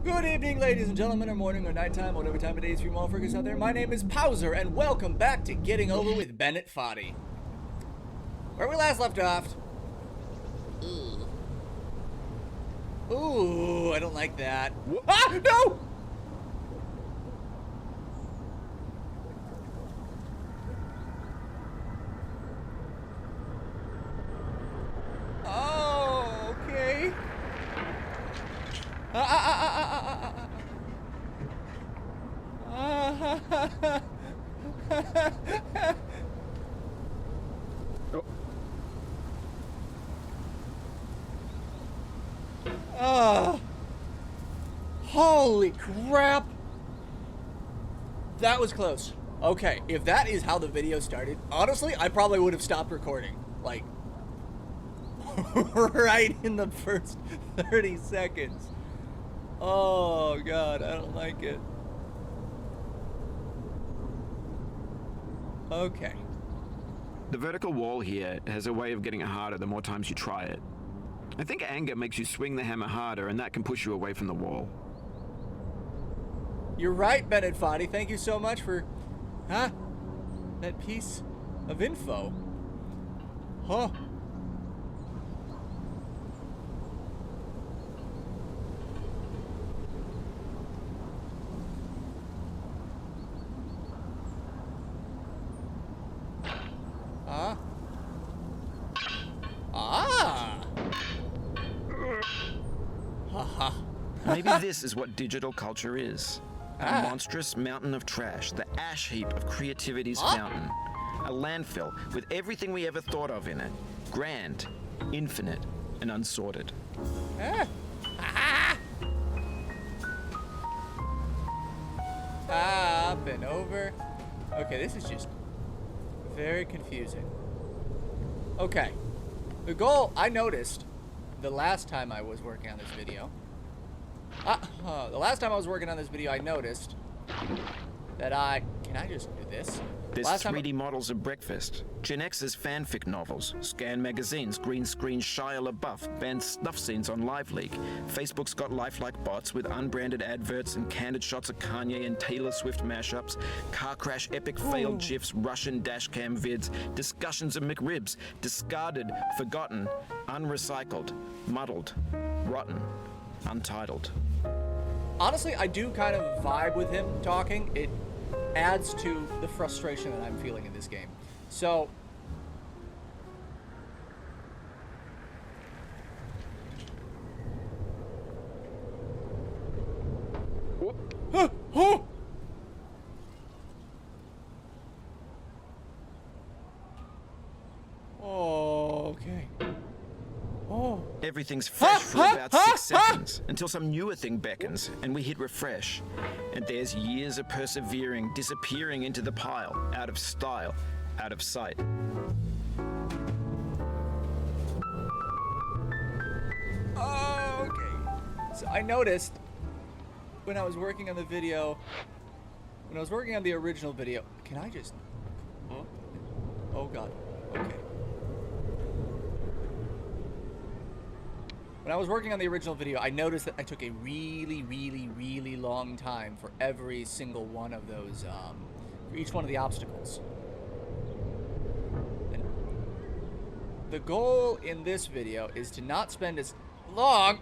Good evening, ladies and gentlemen, or morning or nighttime, whatever time of day is for you motherfuckers out there. My name is Powser, and welcome back to Getting Over with Bennett Foddy. Where we last left off. Ooh, I don't like that. Ah, no! Oh, okay. Holy crap! That was close. Okay, if that is how the video started, honestly, I probably would have stopped recording. Like, right in the first 30 seconds. Oh, God, I don't like it. Okay. The vertical wall here has a way of getting it harder the more times you try it. I think anger makes you swing the hammer harder, and that can push you away from the wall. You're right, Bennett Foddy. Thank you so much for, that piece of info. Huh. Maybe this is what digital culture is. A monstrous mountain of trash, the ash heap of creativity's fountain. A landfill with everything we ever thought of in it. Grand, infinite, and unsorted. Up and over. Okay, this is just very confusing. Okay. The goal, I noticed the last time I was working on this video. The last time I was working on this video, I noticed that can I just do this? There's 3D models of breakfast, Gen X's fanfic novels, Scan magazines, green screen Shia LaBeouf, banned snuff scenes on LiveLeak. Facebook's got lifelike bots with unbranded adverts and candid shots of Kanye and Taylor Swift mashups, car crash epic failed GIFs, Russian dashcam vids, discussions of McRibs, discarded, forgotten, unrecycled, muddled, rotten, untitled. Honestly, I do kind of vibe with him talking. It adds to the frustration that I'm feeling in this game. So, okay. Everything's fresh for about 6 seconds, until some newer thing beckons, and we hit refresh. And there's years of persevering disappearing into the pile, out of style, out of sight. Okay. So I noticed when I was working on the video, when I was working on the original video, can I just... Oh God, okay. When I was working on the original video, I noticed that I took a really long time for every single one of those, for each one of the obstacles. And the goal in this video is to not spend as long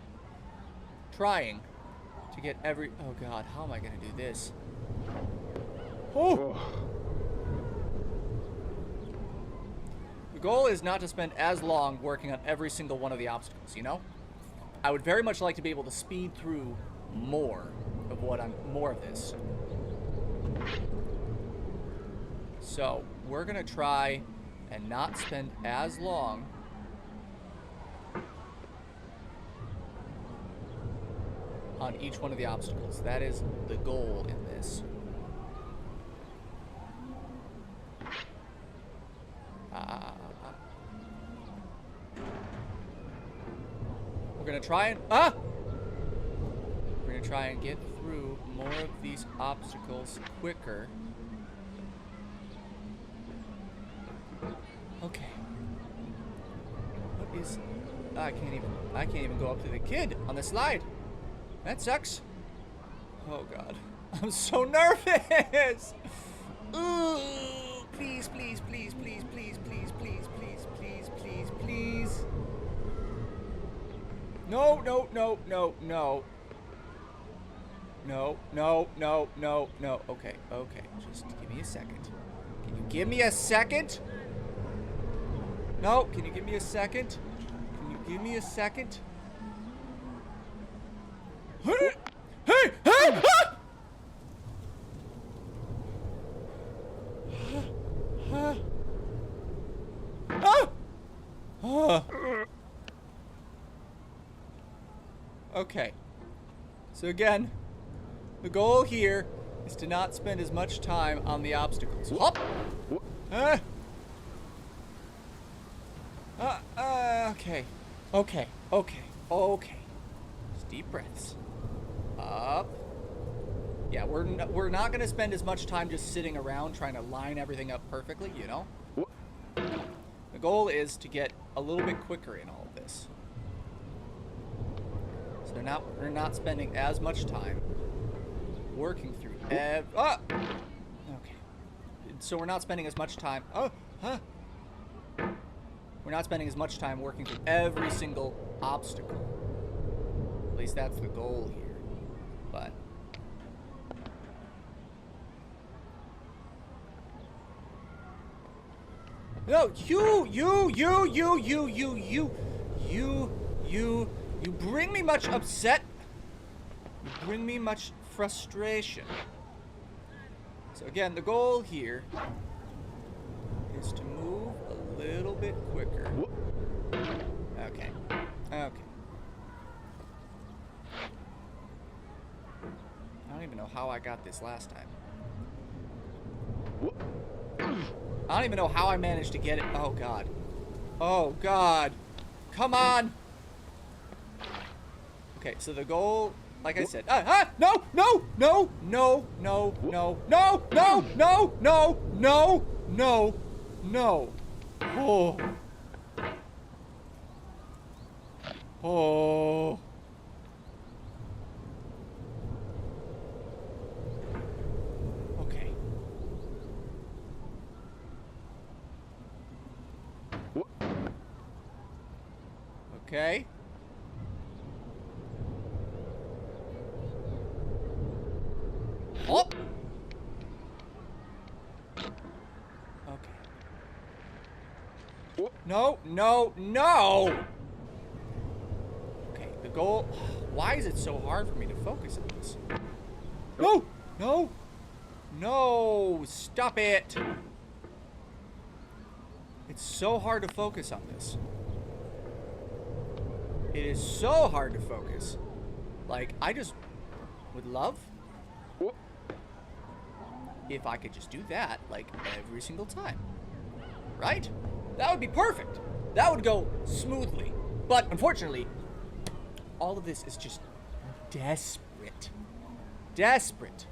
trying to get every... Oh God, how am I gonna do this? Oh! The goal is not to spend as long working on every single one of the obstacles, you know? I would very much like to be able to speed through more of this. So, we're gonna try and not spend as long on each one of the obstacles. That is the goal in this. We're gonna try and we're gonna try and get through more of these obstacles quicker. Okay. What is... I can't even go up to the kid on the slide. That sucks. Oh god. I'm so nervous! Ooh, please, please, please, please, please, please, please, please, please, please, please. No, no, no, no, no. No, no, no, no, no. Okay, okay. Just give me a second. Can you give me a second? No, can you give me a second? Can you give me a second? Hey! Hey! Hey! Okay. So again, the goal here is to not spend as much time on the obstacles. Hop! Okay. Okay. Okay. Okay. Just deep breaths. Up. Yeah, we're not gonna spend as much time just sitting around trying to line everything up perfectly, you know? The goal is to get a little bit quicker in all of this. So we're not spending as much time working through okay. So we're not spending as much time we're not spending as much time working through every single obstacle. At least that's the goal here. But no, you bring me much upset. You bring me much frustration. So again, the goal here is to move a little bit quicker. Okay. Okay. I don't even know how I got this last time. I don't even know how I managed to get it. Oh, God. Oh, God. Come on. Okay, so the goal, like I said, no, no, no, no, no, no, no, no, no, no, no, no, no. Oh. Oh. Okay. Okay. Oh. Okay. No, no, no. Okay, the goal. Why is it so hard for me to focus on this? No, no, no. Stop it. It's so hard to focus on this. It is so hard to focus. Like, I just would love if I could just do that, like, every single time. Right? That would be perfect. That would go smoothly. But, unfortunately, all of this is just desperate. Desperate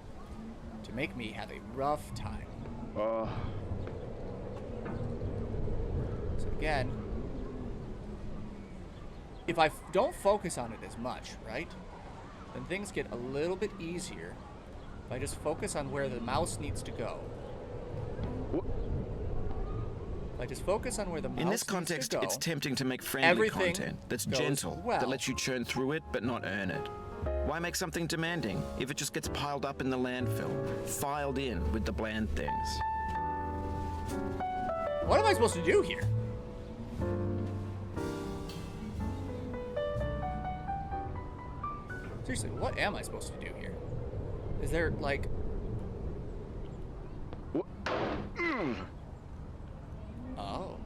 to make me have a rough time. So, again, if I don't focus on it as much, right, then things get a little bit easier if I just focus on where the mouse needs to go. If I just focus on where the mouse In this needs to context, go, it's tempting to make friendly everything content that's goes gentle, well. that lets you churn through it but not earn it. Why make something demanding if it just gets piled up in the landfill, filed in with the bland things? What am I supposed to do here? Seriously, what am I supposed to do here? Is there, like... Oh.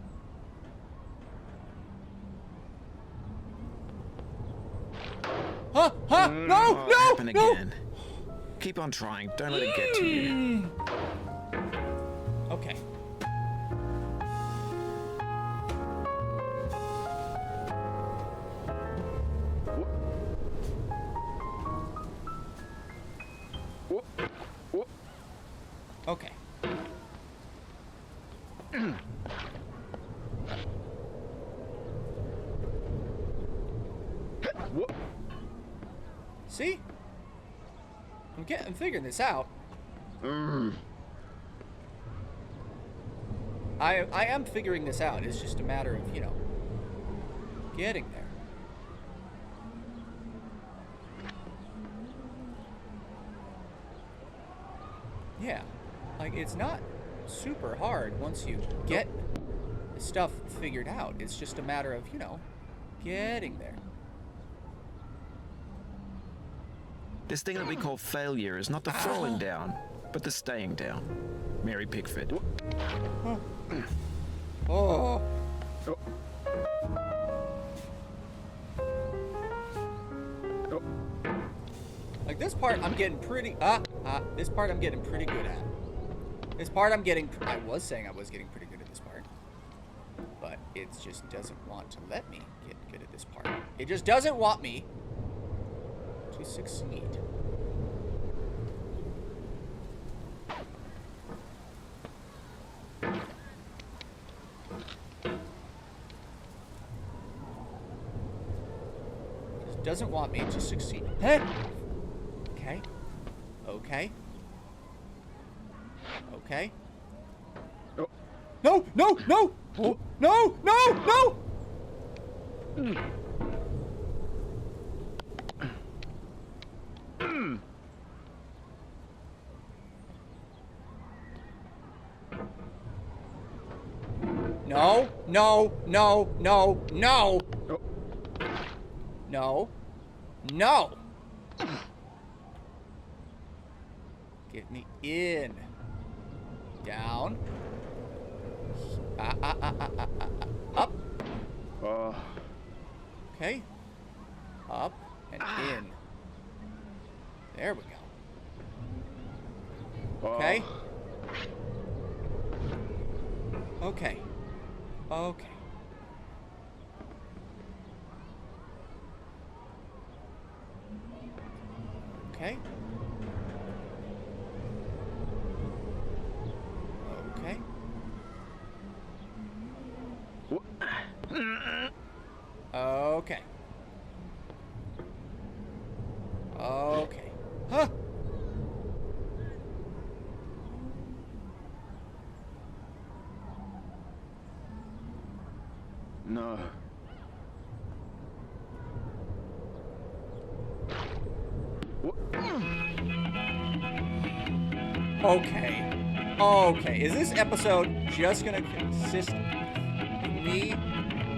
Huh? Huh? No! No! Happen No! again. Keep on trying. Don't let it get to you. Okay. Okay. See? I'm figuring this out. I am figuring this out. It's just a matter of, you know, getting there. Yeah, like it's not super hard once you get the stuff figured out. It's just a matter of, you know, getting there. This thing that we call failure is not the falling down, but the staying down. Mary Pickford. Oh. Like this part I'm getting pretty this part I'm getting pretty good at. This part I was saying I was getting pretty good at this part. But it just doesn't want to let me get good at this part. It just doesn't want me to succeed. Just doesn't want me to succeed. Huh? Okay. Okay. Okay. Oh. No! No! No! Oh, no! No! No! No! No! No! No! No! Oh. No! No! Get me in. Down. Up. Okay. Up and in. There we go. Okay. Okay. Okay. Okay. Okay. Okay. Okay. Huh? No. Okay. Okay. Is this episode just gonna consist of me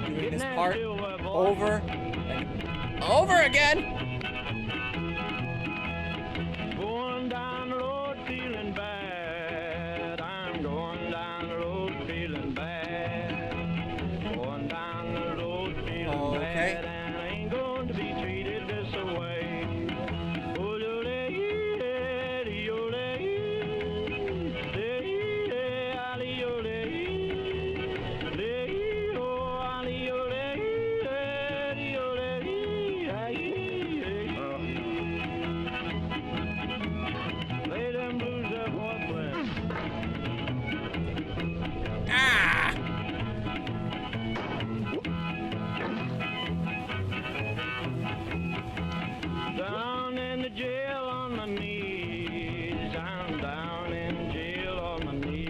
doing this part over and over again? Going down the road feeling bad. I'm going down the road feeling bad. Going down the road feeling bad. And I ain't going to be treated this way. Down in the jail on my knees. I'm down in jail on my knees.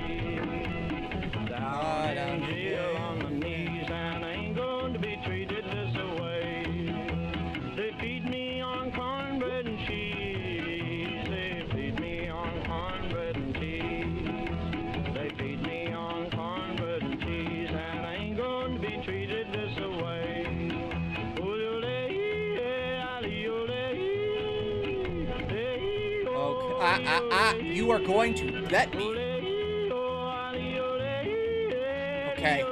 Down in jail on my knees. And I ain't going to be treated this way. They feed me on cornbread and cheese. They feed me on cornbread and cheese. They feed me on cornbread and cheese. And I ain't going to be treated this way. You are going to let me. Okay.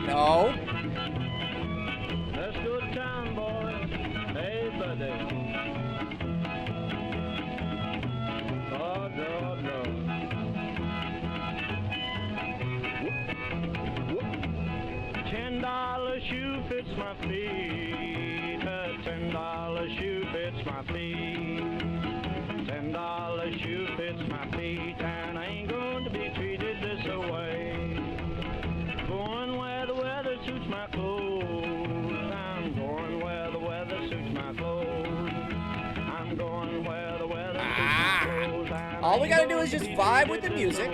No. Let's go to town, boys. Hey, buddy. Oh, no, no. $10 shoe fits my feet. A $10 shoe fits my feet. $10 shoe fits my feet. And I ain't going to be treated this way. Going where the weather suits my clothes. I'm going where the weather suits my clothes. All we gotta do is just vibe with the music.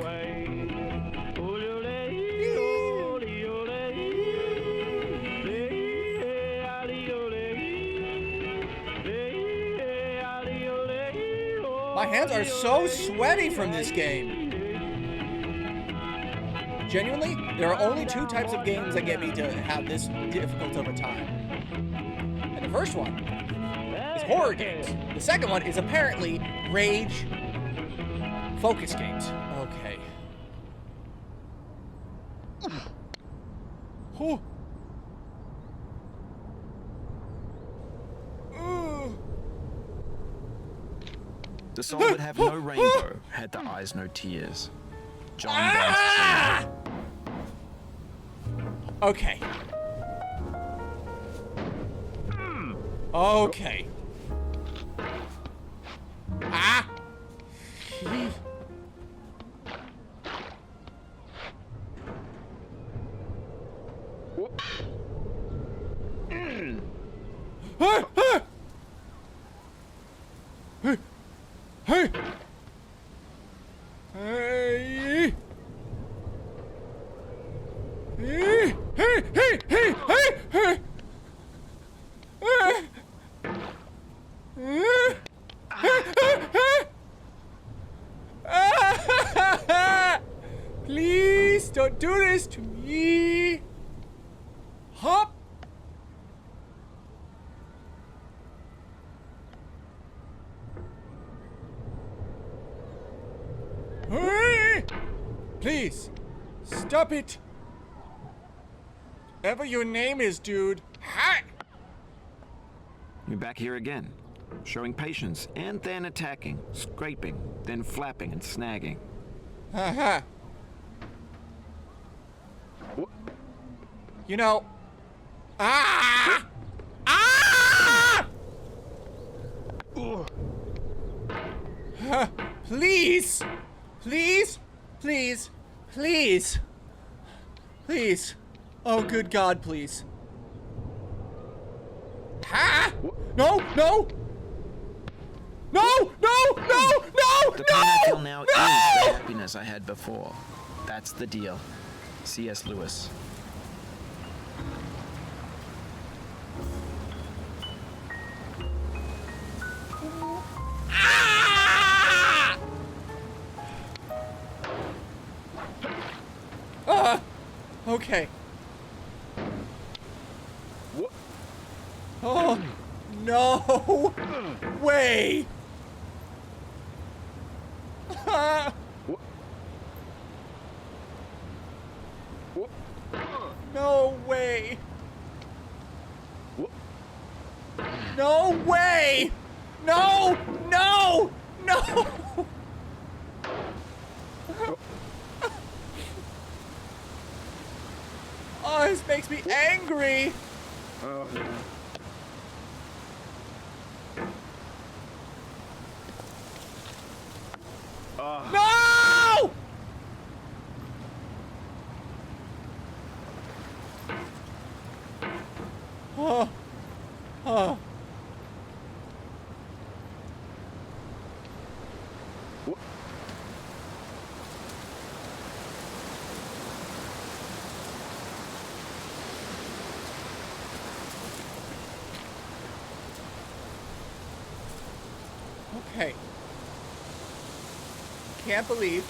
My hands are so sweaty from this game. Genuinely, there are only 2 types of games that get me to have this difficult of a time. And the first one is horror games. The second one is apparently rage focus games. Okay. Oh. The soul would have no rainbow, had the eyes no tears. John danced. Okay. Okay. Ah! Hey! Hey! Hey! Hey! Hey! Hey! Hey! Please don't do this to me. Hop. Hey! Please stop it. Whatever your name is, dude. Hi. You're back here again, showing patience and then attacking, scraping, then flapping and snagging. Haha. You know. Ah! Ah! Please! Please! Please! Please! Please! Oh, good God, please. Ha! No! No! No! No! No! No! The pain I feel No! now No! is the happiness I had before. That's the deal. C.S. Lewis. Okay. Oh, no way. No way. No way. No, no, no. Oh, this makes me angry. No! Oh. Oh. Okay. Can't believe.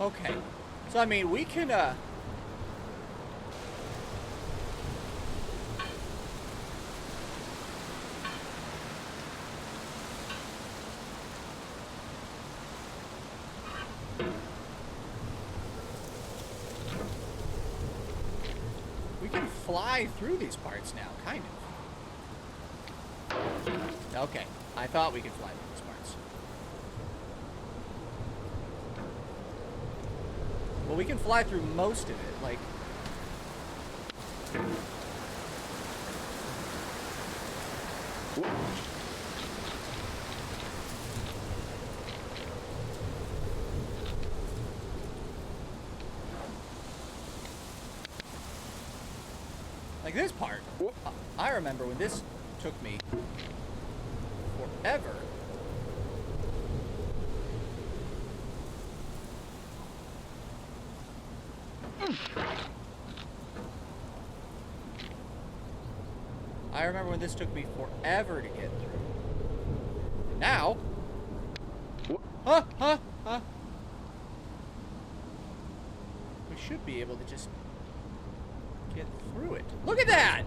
Okay. So, I mean, we can, we can fly through these parts now, kind of. Okay. I thought we could fly through these parts. Well, we can fly through most of it, like... Like this part. I remember when this took me forever. I remember when this took me forever to get through. Now, we should be able to just get through it. Look at that!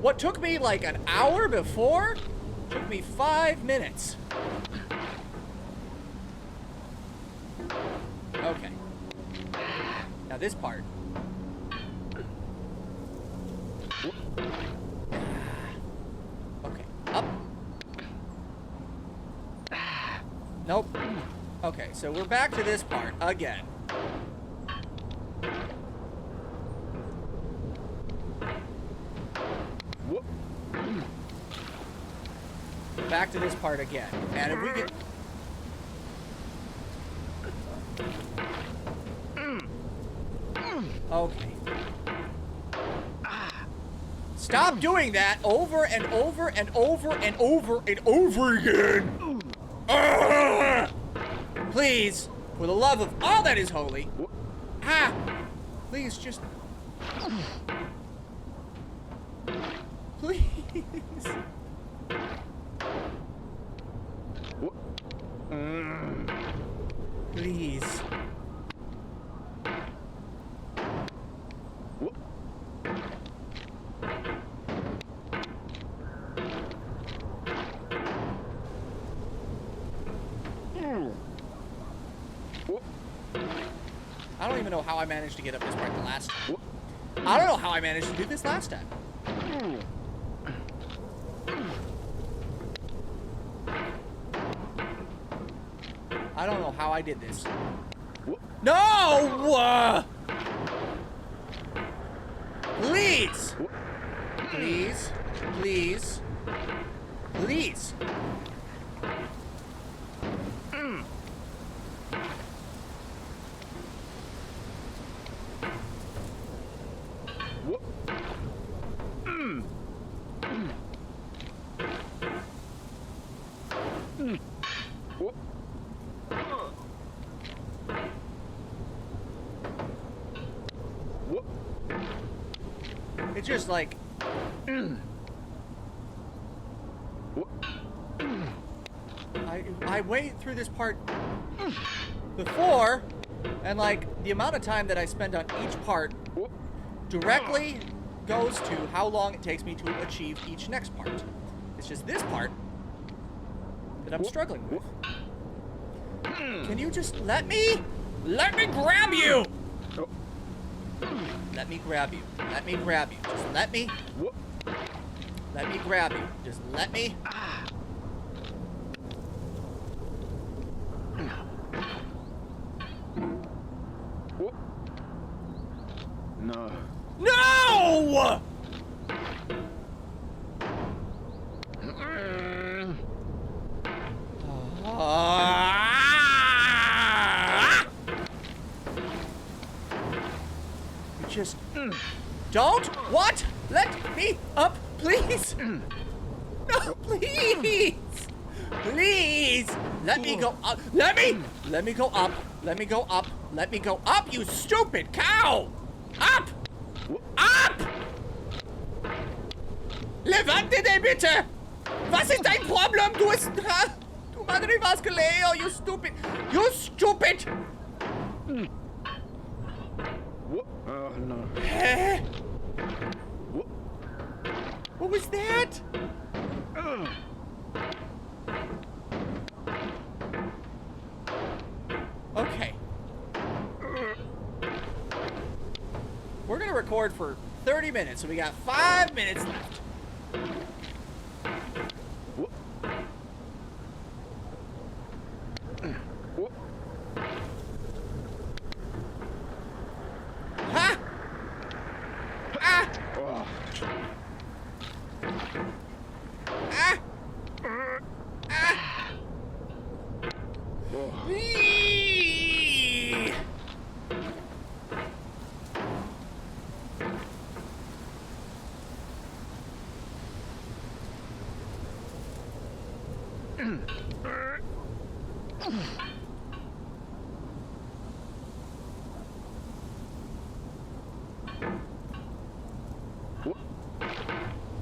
What took me like an hour before took me 5 minutes. Okay. Now this part. Okay. Up. Nope. Okay, so we're back to this part again. Back to this part again. And if we get... Okay. Stop doing that over and over and over and over and over again. Please, for the love of all that is holy. Please just... Please. Please. I don't even know how I managed to get up this part the last time. I don't know how I managed to do this last time. I don't know how I did this. No! Please! Please. Please. Please. It's just like... I went through this part before, and like the amount of time that I spend on each part directly goes to how long it takes me to achieve each next part. It's just this part that I'm struggling with. Can you just let me grab you? Let me grab you. Let me grab you. Just let me grab you. Just let me. No. No! You just don't. What? Let me up, please. No, please. Please. Let me go up. Let me go up. Let me go up. Let me go up, you stupid cow. Up! Up! Levante-te bitte! Was ist dein Problem? Du madre vasculeo, you stupid! You stupid! Oh, no. Eh? What was that? Okay. We're gonna record for 30 minutes, so we got 5 minutes left. Eee!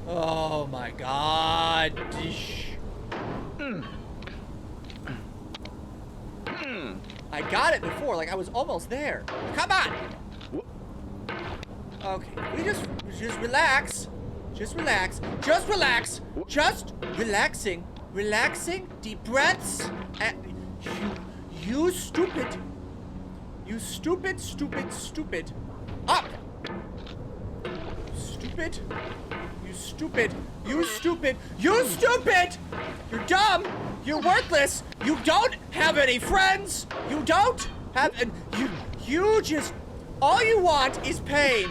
Oh my god. I got it before, like I was almost there. Come on! Okay, we just relax. Just relax. Just relax. Just relaxing. Relaxing. Deep breaths. And you stupid. You stupid, stupid, stupid. Up! Stupid. You stupid. You stupid. You stupid! You're dumb. You're worthless. You don't have any friends. You don't have you just all you want is pain.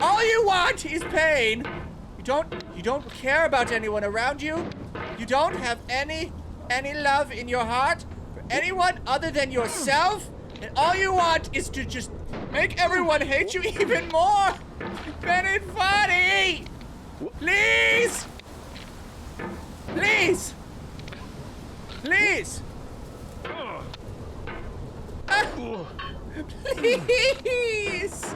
All you want is pain. You don't care about anyone around you. You don't have any love in your heart for anyone other than yourself. And all you want is to just make everyone hate you even more. Bennett Funny! Please! Please! Please! Please!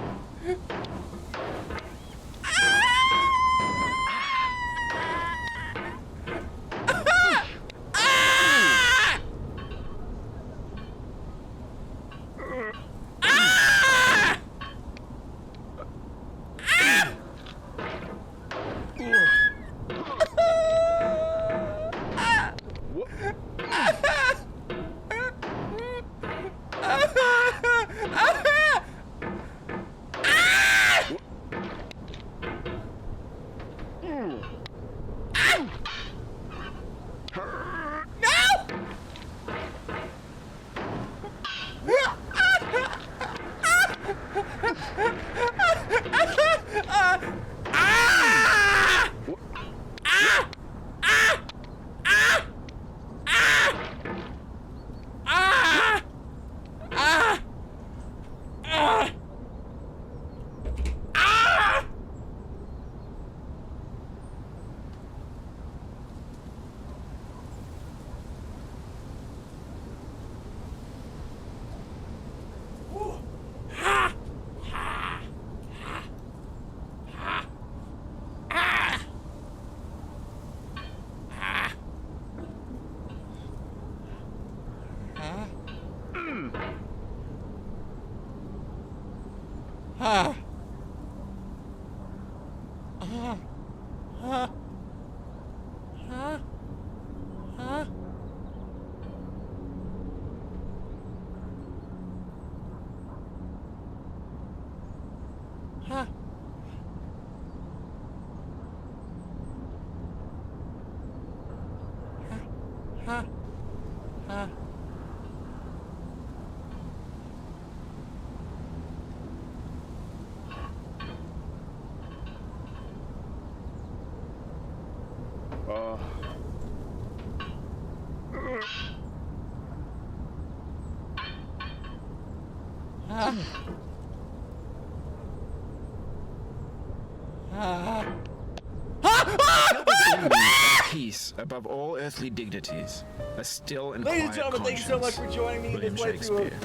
Peace above all earthly dignities. A still and Ladies and quiet gentlemen, thank you so much conscience. for joining me William this way through Shakespeare.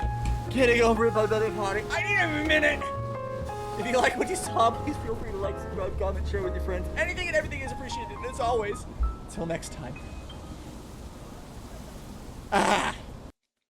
getting over it by Bennett Party. I need a minute. If you like what you saw, please feel free to like, subscribe, comment, share with your friends. Anything and everything is appreciated. And as always, until next time.